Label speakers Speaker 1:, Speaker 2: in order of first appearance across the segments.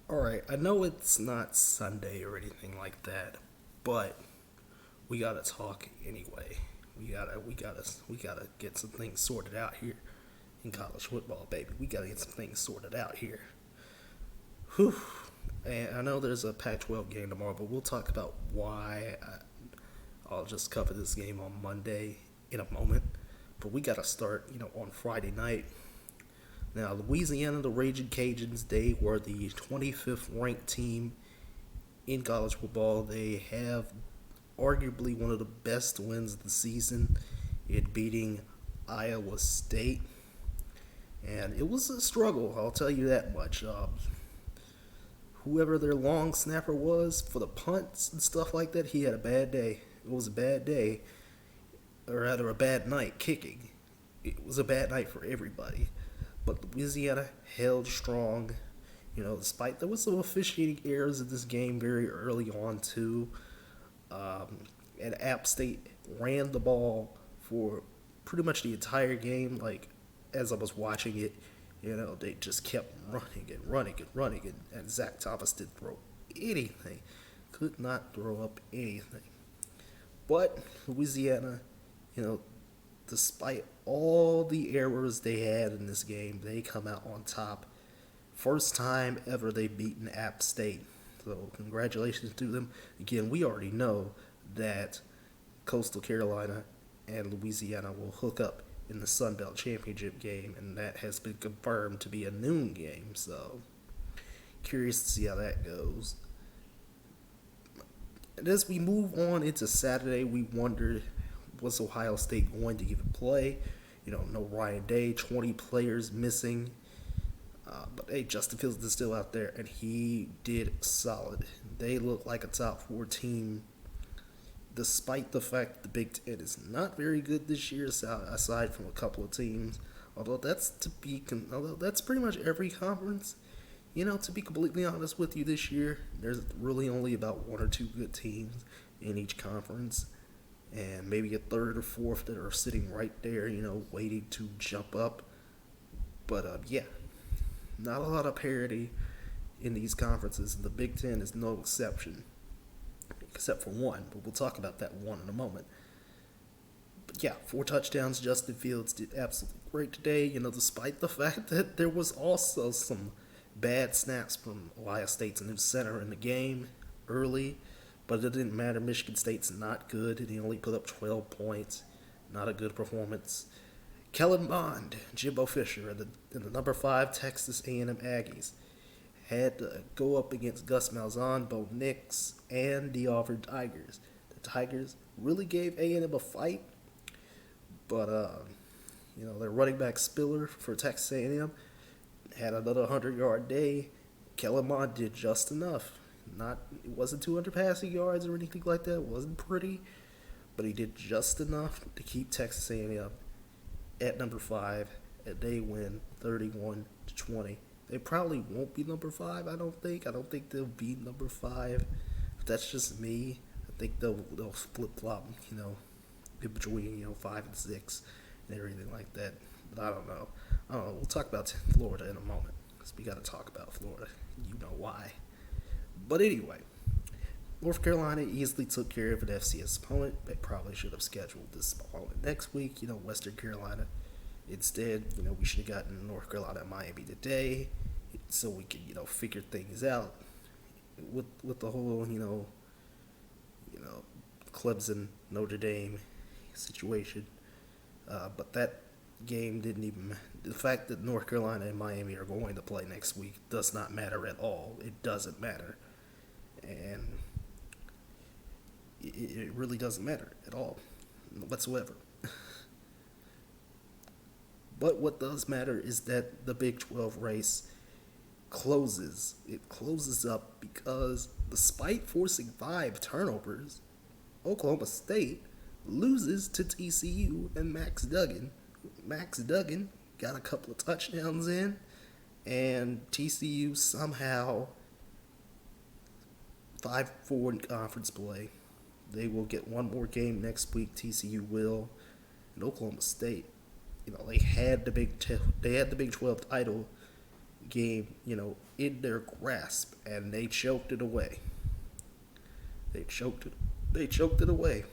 Speaker 1: All right, I know it's not Sunday or anything like that, but we gotta talk anyway. We gotta get some things sorted out here in college football, baby. We gotta get some things sorted out here. Whew. And I know there's a Pac-12 game tomorrow, but we'll talk about why. I'll just cover this game on Monday in a moment. But we gotta start, on Friday night. Now, Louisiana, the Raging Cajuns, they were the 25th ranked team in college football. They have arguably one of the best wins of the season in beating Iowa State. And it was a struggle, I'll tell you that much. Whoever their long snapper was for the punts and stuff like that, he had a bad day. It was a bad day, or rather a bad night kicking. It was a bad night for everybody. But Louisiana held strong. Despite there was some officiating errors in this game very early on too. And App State ran the ball for pretty much the entire game. Like as I was watching it, they just kept running and running and running, and Zach Thomas didn't throw anything. Could not throw up anything. But Louisiana, you know, despite all the errors they had in this game, they come out on top. First time ever they've beaten App State. So congratulations to them. Again, we already know that Coastal Carolina and Louisiana will hook up in the Sun Belt Championship game, and that has been confirmed to be a noon game. So curious to see how that goes. And as we move on into Saturday, we wondered, was Ohio State going to even play? No Ryan Day, 20 players missing. But hey, Justin Fields is still out there, and he did solid. They look like a top four team, despite the fact the Big Ten is not very good this year, aside from a couple of teams. Although that's pretty much every conference. To be completely honest with you, this year there's really only about one or two good teams in each conference, and maybe a third or fourth that are sitting right there, waiting to jump up. But yeah, not a lot of parity in these conferences, and the Big Ten is no exception, except for one. But we'll talk about that one in a moment. But yeah, 4 touchdowns. Justin Fields did absolutely great today. Despite the fact that there was also some bad snaps from Ohio State's new center in the game early, but it didn't matter. Michigan State's not good, and he only put up 12 points. Not a good performance. Kellen Mond, Jimbo Fisher, and the number 5 Texas A&M Aggies had to go up against Gus Malzahn, Bo Nix, and the Auburn Tigers. The Tigers really gave A&M a fight, but their running back Spiller for Texas A&M had another 100-yard day. Kellen Mond did just enough. It wasn't 200 passing yards or anything like that. It wasn't pretty, but he did just enough to keep Texas A&M at number 5, and they win 31-20. They probably won't be number 5. I don't think. I don't think they'll be number 5. But that's just me. I think they'll flip flop. In between 5 and 6 and everything like that. But I don't know. We'll talk about Florida in a moment, because we got to talk about Florida. You know why. But anyway, North Carolina easily took care of an FCS opponent. They probably should have scheduled this opponent next week. Western Carolina. Instead, we should have gotten North Carolina and Miami today, so we could, figure things out with the whole, Clemson Notre Dame situation. But that game didn't even. The fact that North Carolina and Miami are going to play next week does not matter at all. It doesn't matter, and it really doesn't matter at all, whatsoever. But what does matter is that the Big 12 race closes. It closes up because, despite forcing 5 turnovers, Oklahoma State loses to TCU and Max Duggan. Max Duggan got a couple of touchdowns in, and TCU somehow 5-4 in conference play. They will get one more game next week. TCU will, and Oklahoma State. They had the Big 12 title game, in their grasp, and they choked it away. They choked it. They choked it away.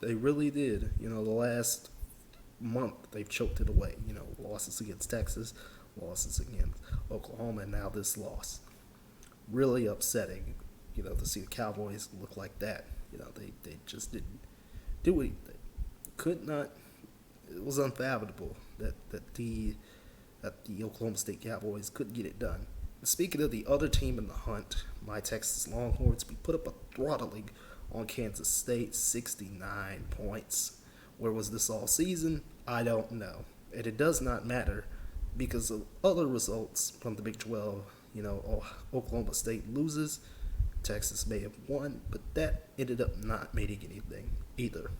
Speaker 1: They really did. The last month they've choked it away. Losses against Texas, losses against Oklahoma, and now this loss. Really upsetting. To see the Cowboys look like that. They just didn't do anything. Could not. It was unfathomable that the Oklahoma State Cowboys couldn't get it done. Speaking of the other team in the hunt, my Texas Longhorns, we put up a throttling on Kansas State, 69 points. Where was this all season? I don't know. And it does not matter because of other results from the Big 12. Oklahoma State loses, Texas may have won, but that ended up not meaning anything either.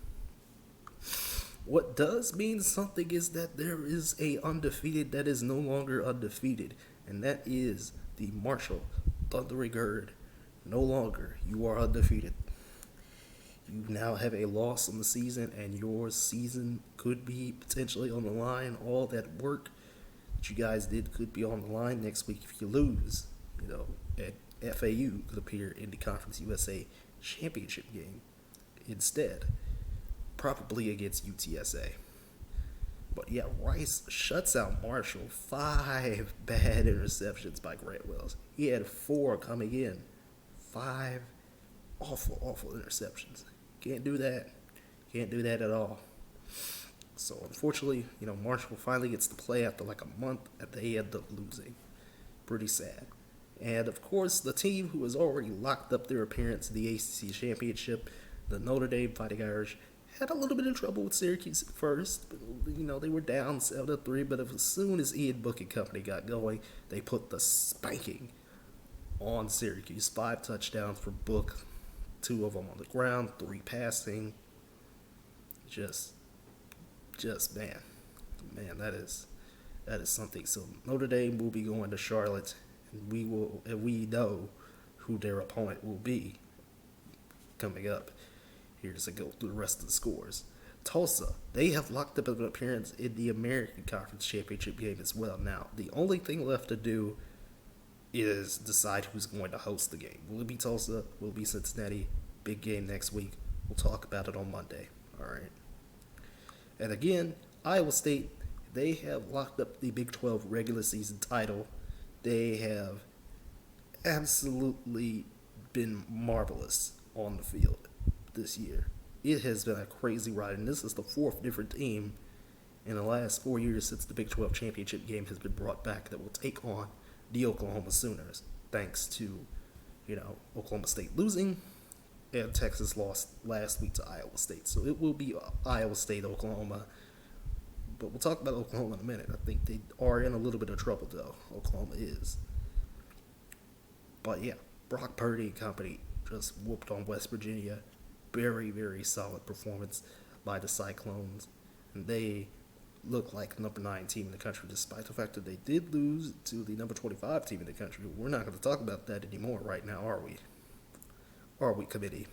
Speaker 1: What does mean something is that there is a undefeated that is no longer undefeated, and that is the Marshall Thundering Herd. No longer. You are undefeated. You now have a loss on the season, and your season could be potentially on the line. All that work that you guys did could be on the line next week if you lose. And FAU could appear in the Conference USA Championship game instead, probably against UTSA. But yeah, Rice shuts out Marshall. 5 bad interceptions by Grant Wells. He had 4 coming in. 5 awful interceptions. Can't do that. Can't do that at all. So unfortunately, Marshall finally gets to play after like a month and they end up losing. Pretty sad. And of course, the team who has already locked up their appearance in the ACC Championship, the Notre Dame Fighting Irish, had a little bit of trouble with Syracuse at first. But, they were down 7-3, but as soon as Ian Book and company got going, they put the spanking on Syracuse. 5 touchdowns for Book, 2 of them on the ground, 3 passing. Just man, that is something. So Notre Dame will be going to Charlotte, and we know who their opponent will be coming up. Here's a go through the rest of the scores. Tulsa, they have locked up an appearance in the American Conference Championship game as well. Now, the only thing left to do is decide who's going to host the game. Will it be Tulsa? Will it be Cincinnati? Big game next week. We'll talk about it on Monday. All right. And again, Iowa State, they have locked up the Big 12 regular season title. They have absolutely been marvelous on the field this year. It has been a crazy ride, and this is the 4th different team in the last 4 years since the Big 12 championship game has been brought back that will take on the Oklahoma Sooners, thanks to, Oklahoma State losing, and Texas lost last week to Iowa State. So it will be Iowa State, Oklahoma. But we'll talk about Oklahoma in a minute. I think they are in a little bit of trouble, though. Oklahoma is. But yeah, Brock Purdy and company just whooped on West Virginia. Very, very solid performance by the Cyclones. And they look like the number 9 team in the country, despite the fact that they did lose to the number 25 team in the country. We're not going to talk about that anymore right now, are we? Are we, committee?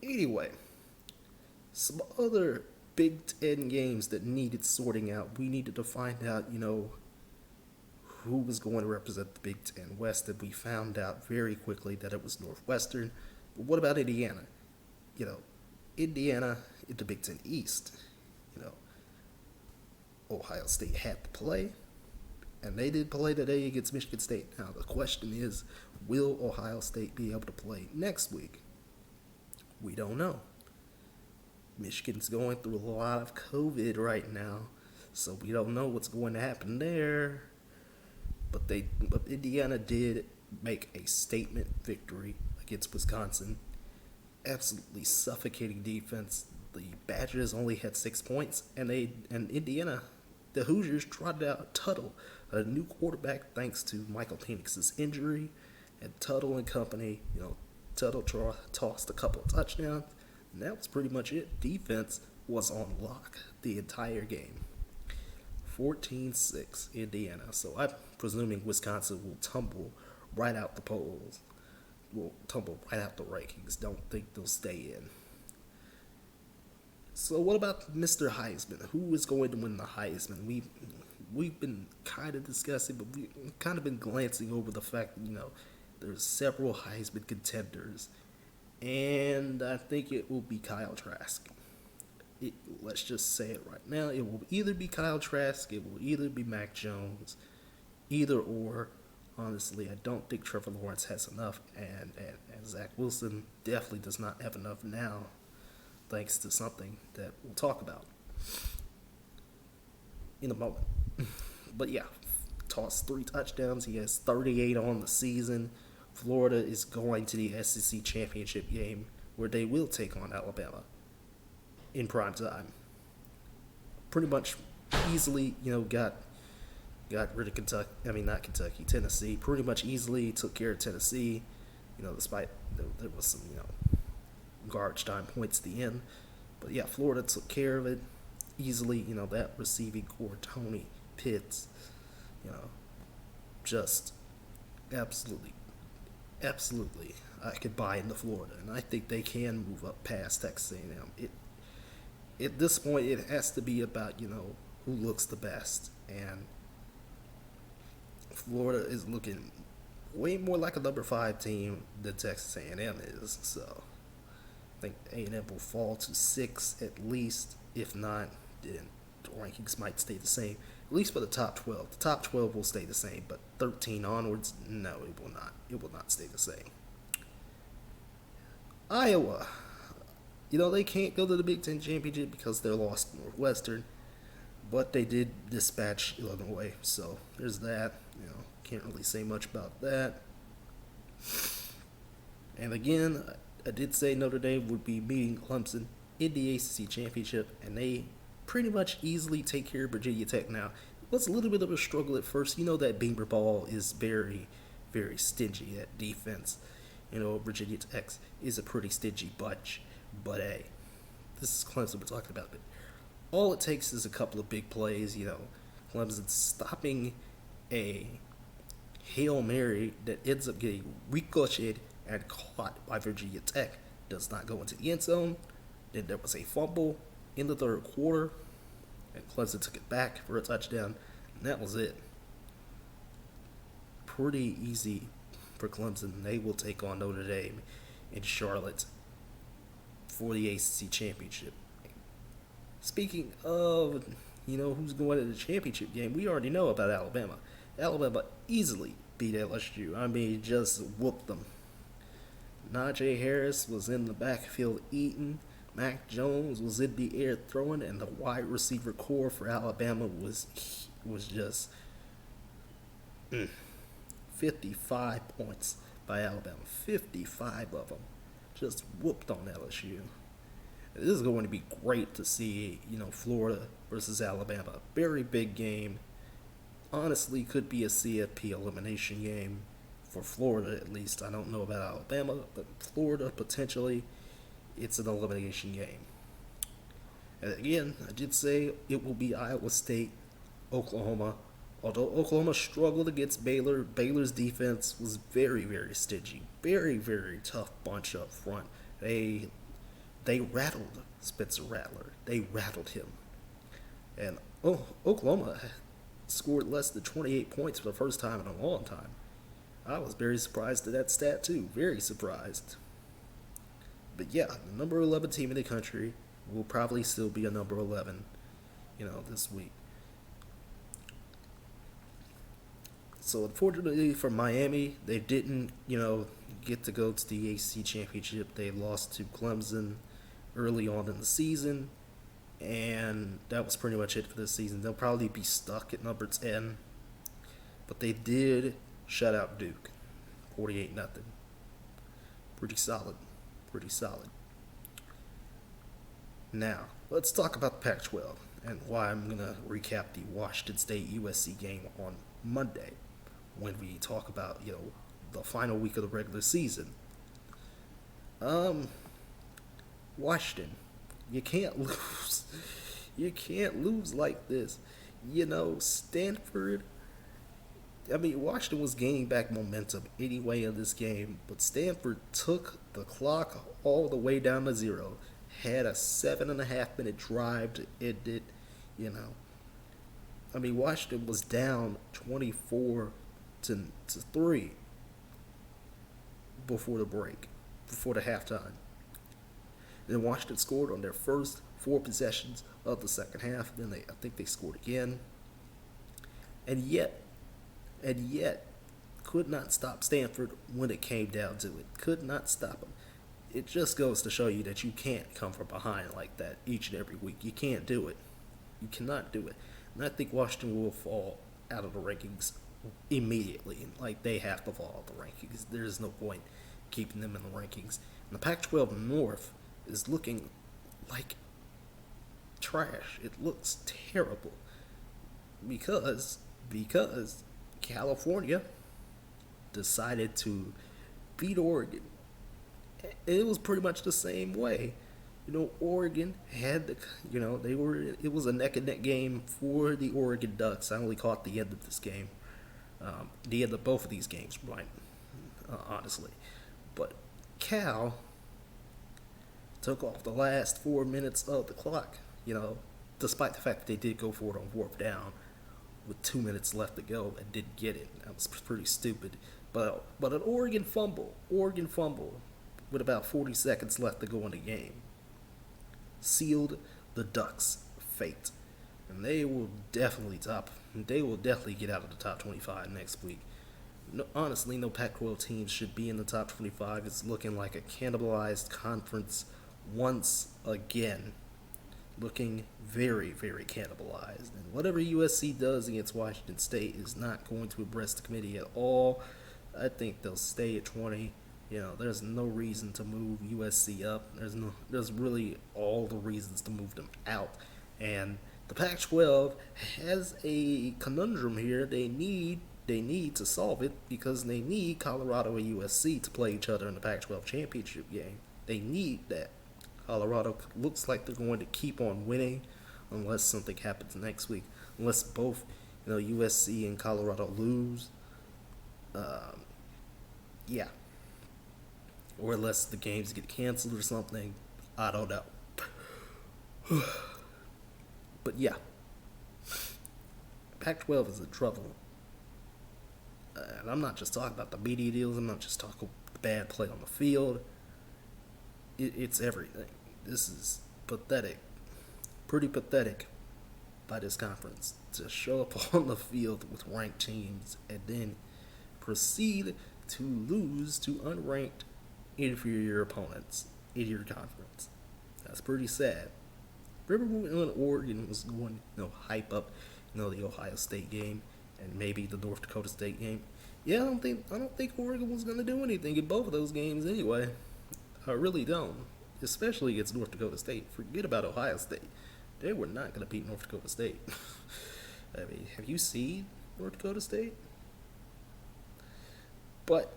Speaker 1: Anyway, some other Big Ten games that needed sorting out. We needed to find out, who was going to represent the Big Ten West, and we found out very quickly that it was Northwestern. But what about Indiana? Indiana in the Big Ten East. Ohio State had to play, and they did play today against Michigan State. Now, the question is, will Ohio State be able to play next week? We don't know. Michigan's going through a lot of COVID right now, so we don't know what's going to happen there. But Indiana did make a statement victory against Wisconsin. Absolutely suffocating defense. The Badgers only had 6 points, and Indiana, the Hoosiers, trotted out Tuttle, a new quarterback thanks to Michael Penix's injury, and Tuttle and company. Tuttle tossed a couple of touchdowns, and that was pretty much it. Defense was on lock the entire game. 14-6 Indiana. So I'm presuming Wisconsin will tumble right out the polls. Will tumble right out the rankings. Don't think they'll stay in. So what about Mr. Heisman? Who is going to win the Heisman? we've been kind of discussing, but we've kind of been glancing over the fact that, there's several Heisman contenders, and I think it will be Kyle Trask. Let's just say it right now. It will either be Kyle Trask, it will either be Mac Jones, either or. Honestly, I don't think Trevor Lawrence has enough, and Zach Wilson definitely does not have enough now, thanks to something that we'll talk about in a moment. But yeah, tossed 3 touchdowns. He has 38 on the season. Florida is going to the SEC championship game where they will take on Alabama in prime time. Pretty much easily, got rid of Kentucky. I mean, not Kentucky, Tennessee. Pretty much easily took care of Tennessee. Despite there was some garbage time points at the end. But yeah, Florida took care of it easily. That receiving core, Tony Pitts, just absolutely, absolutely, I could buy into Florida, and I think they can move up past Texas A&M. At this point, it has to be about who looks the best, and Florida is looking way more like a number 5 team than Texas A&M is. So I think A&M will fall to 6 at least. If not, then the rankings might stay the same. At least for the top 12. The top 12 will stay the same, but 13 onwards, no, it will not. It will not stay the same. Iowa. They can't go to the Big Ten Championship because they're lost to Northwestern, but they did dispatch Illinois, so there's that. Can't really say much about that. And again, I did say Notre Dame would be meeting Clemson in the ACC Championship, and they pretty much easily take care of Virginia Tech now. It was a little bit of a struggle at first. That Beamer Ball is very, very stingy at defense. Virginia Tech is a pretty stingy bunch. But hey, this is Clemson we're talking about. But all it takes is a couple of big plays. Clemson stopping a Hail Mary that ends up getting ricocheted and caught by Virginia Tech. Does not go into the end zone. Then there was a fumble in the third quarter, and Clemson took it back for a touchdown, and that was it. Pretty easy for Clemson. They will take on Notre Dame in Charlotte for the ACC Championship. Speaking of, who's going to the championship game, we already know about Alabama. Alabama easily beat LSU. I mean, just whooped them. Najee Harris was in the backfield eating. Mac Jones was in the air throwing, and the wide receiver core for Alabama was just 55 points by Alabama. 55 of them. Just whooped on LSU. This is going to be great to see, Florida versus Alabama. Very big game. Honestly, could be a CFP elimination game for Florida at least. I don't know about Alabama, but Florida potentially, it's an elimination game. And again, I did say it will be Iowa State, Oklahoma. Although Oklahoma struggled against Baylor, Baylor's defense was very, very stingy. Very, very tough bunch up front. They rattled Spencer Rattler. They rattled him. And Oklahoma scored less than 28 points for the first time in a long time. I was very surprised at that stat too. Very surprised. But yeah, the number 11 team in the country will probably still be a number 11, this week. So unfortunately for Miami, they didn't, get to go to the ACC Championship. They lost to Clemson early on in the season, and that was pretty much it for this season. They'll probably be stuck at number 10, but they did shut out Duke, 48-0. Pretty solid. Now, let's talk about the Pac-12 and why I'm going to recap the Washington State USC game on Monday when we talk about, the final week of the regular season. Washington, you can't lose. You can't lose like this. Stanford, Washington was gaining back momentum anyway in this game, but Stanford took the clock all the way down to 0. Had a 7.5 minute drive to end it, I mean, Washington was down 24 to 3 before the break, before the halftime. And then Washington scored on their first 4 possessions of the second half. Then I think they scored again. And yet, could not stop Stanford when it came down to it. Could not stop them. It just goes to show you that you can't come from behind like that each and every week. You can't do it. You cannot do it. And I think Washington will fall out of the rankings immediately. Like, they have to fall out of the rankings. There's no point keeping them in the rankings. And the Pac-12 North is looking like trash. It looks terrible because California decided to beat Oregon. It was pretty much the same way. Oregon had it was a neck and neck game for the Oregon Ducks. I only caught the end of this game, the end of both of these games, right? Honestly, but Cal took off the last 4 minutes of the clock. Despite the fact that they did go for it on fourth down with 2 minutes left to go and didn't get it. That was pretty stupid. But an Oregon fumble with about 40 seconds left to go in the game sealed the Ducks' fate, and they will definitely get out of the top 25 next week. No, honestly, no Pac-12 teams should be in the top 25. It's looking like a cannibalized conference once again, looking very, very cannibalized. And whatever USC does against Washington State is not going to impress the committee at all. I think they'll stay at 20. There's no reason to move USC up. There's really all the reasons to move them out. And the Pac-12 has a conundrum here. They need to solve it because they need Colorado and USC to play each other in the Pac-12 championship game. They need that. Colorado looks like they're going to keep on winning unless something happens next week. Unless both, USC and Colorado lose. Yeah. Or unless the games get canceled or something. I don't know. But yeah. Pac-12 is in trouble. And I'm not just talking about the media deals. I'm not just talking bad play on the field. It's everything. This is pathetic. Pretty pathetic by this conference to show up on the field with ranked teams and then proceed to lose to unranked inferior opponents in your conference. That's pretty sad. Remember when Oregon was going, hype up, the Ohio State game and maybe the North Dakota State game? Yeah, I don't think Oregon was going to do anything in both of those games anyway. I really don't. Especially against North Dakota State. Forget about Ohio State. They were not going to beat North Dakota State. I mean, have you seen North Dakota State? But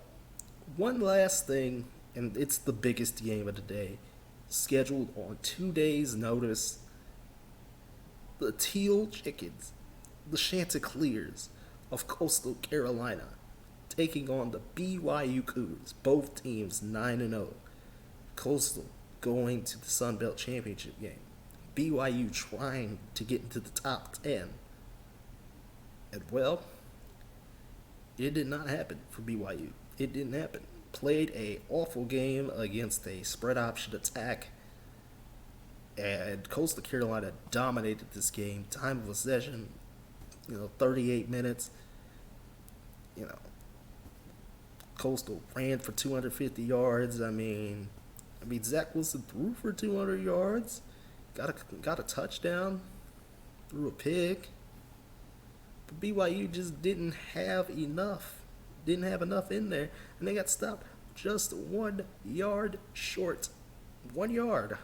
Speaker 1: one last thing, and it's the biggest game of the day, scheduled on 2 days' notice. The Teal Chickens, the Chanticleers of Coastal Carolina, taking on the BYU Cougars, both teams 9-0. Coastal going to the Sun Belt Championship game. BYU trying to get into the top 10. And well, it did not happen for BYU. It didn't happen. Played a awful game against a spread option attack. And Coastal Carolina dominated this game. Time of possession, 38 minutes. Coastal ran for 250 yards. I mean, Zach Wilson threw for 200 yards. Got a touchdown. Threw a pick. But BYU just didn't have enough. Didn't have enough in there. And they got stopped just 1 yard short. 1 yard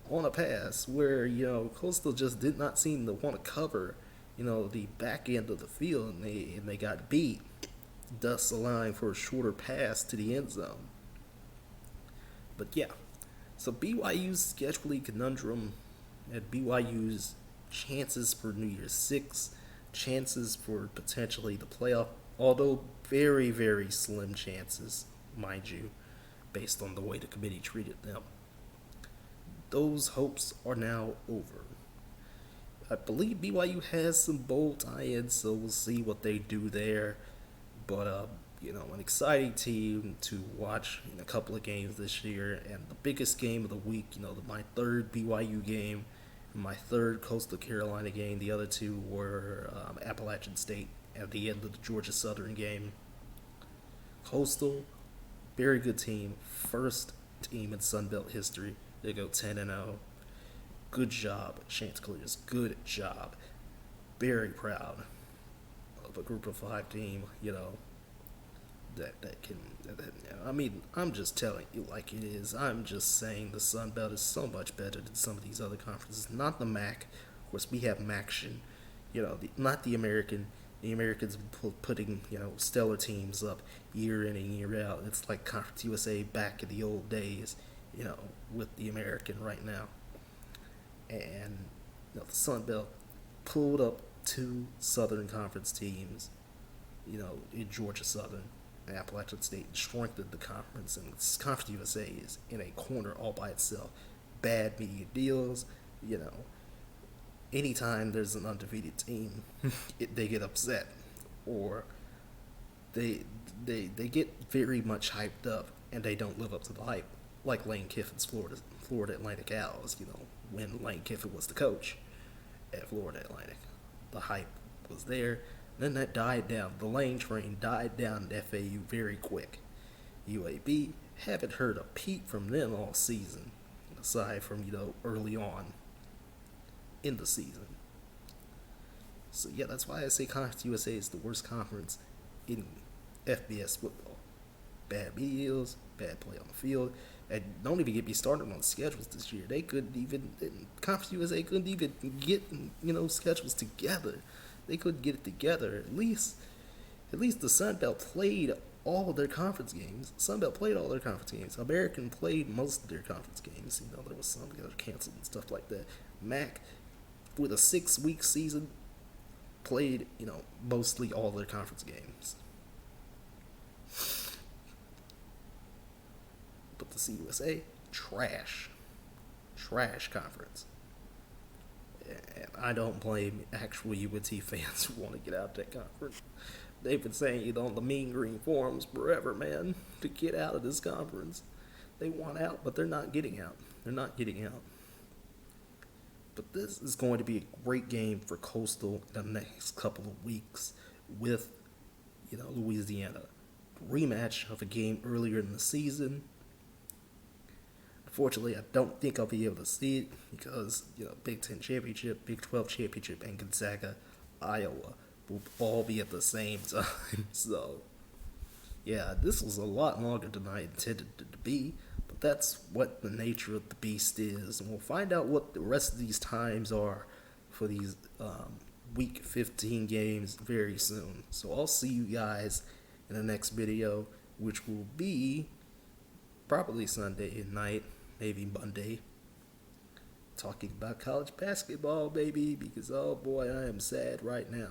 Speaker 1: on a pass where, Coastal just did not seem to want to cover, the back end of the field, and they got beat, thus allowing for a shorter pass to the end zone. But yeah, so BYU's scheduling conundrum and BYU's chances for New Year's Six, chances for potentially the playoff, although very, very slim chances, mind you, based on the way the committee treated them. Those hopes are now over. I believe BYU has some bowl tie-ins, so we'll see what they do there. But an exciting team to watch in a couple of games this year, and the biggest game of the week. My third BYU game, and my third Coastal Carolina game. The other two were Appalachian State at the end of the Georgia Southern game. Coastal, very good team, first team in Sun Belt history. They go 10-0. Good job, Chanticleers. Good job. Very proud of a group of five team. That can. I mean, I'm just telling you like it is. I'm just saying the Sun Belt is so much better than some of these other conferences. Not the MAC. Of course, we have MACtion. Not the American. The Americans putting stellar teams up year in and year out. It's like Conference USA back in the old days. With the American right now. And the Sun Belt pulled up two Southern Conference teams, in Georgia Southern and Appalachian State, strengthened the conference, and Conference USA is in a corner all by itself. Bad media deals, anytime there's an undefeated team, they get upset, or they get very much hyped up, and they don't live up to the hype, like Lane Kiffin's Florida Atlantic Owls, when Lane Kiffin was the coach at Florida Atlantic. The hype was there. Then that died down. The Lane train died down at FAU very quick. UAB, haven't heard a peep from them all season, aside from, early on in the season. So, yeah, that's why I say Conference USA is the worst conference in FBS football. Bad media deals, bad play on the field. And don't even get me started on schedules this year. They couldn't even, Conference USA couldn't even get, schedules together. They couldn't get it together. At least the Sun Belt played all of their conference games. Sun Belt played all their conference games. American played most of their conference games. There was some that were canceled and stuff like that. MAC, with a 6-week season, played, mostly all their conference games. But the CUSA, trash conference. And I don't blame actual UNT fans who want to get out of that conference. They've been saying on the Mean Green forums forever, man, to get out of this conference. They want out, but they're not getting out. But this is going to be a great game for Coastal in the next couple of weeks with, Louisiana. Rematch of a game earlier in the season. Unfortunately, I don't think I'll be able to see it because, Big Ten Championship, Big 12 Championship, and Gonzaga, Iowa will all be at the same time. So, yeah, this was a lot longer than I intended it to be, but that's what the nature of the beast is. And we'll find out what the rest of these times are for these Week 15 games very soon. So I'll see you guys in the next video, which will be probably Sunday night, maybe Monday, talking about college basketball, baby, because, oh boy, I am sad right now.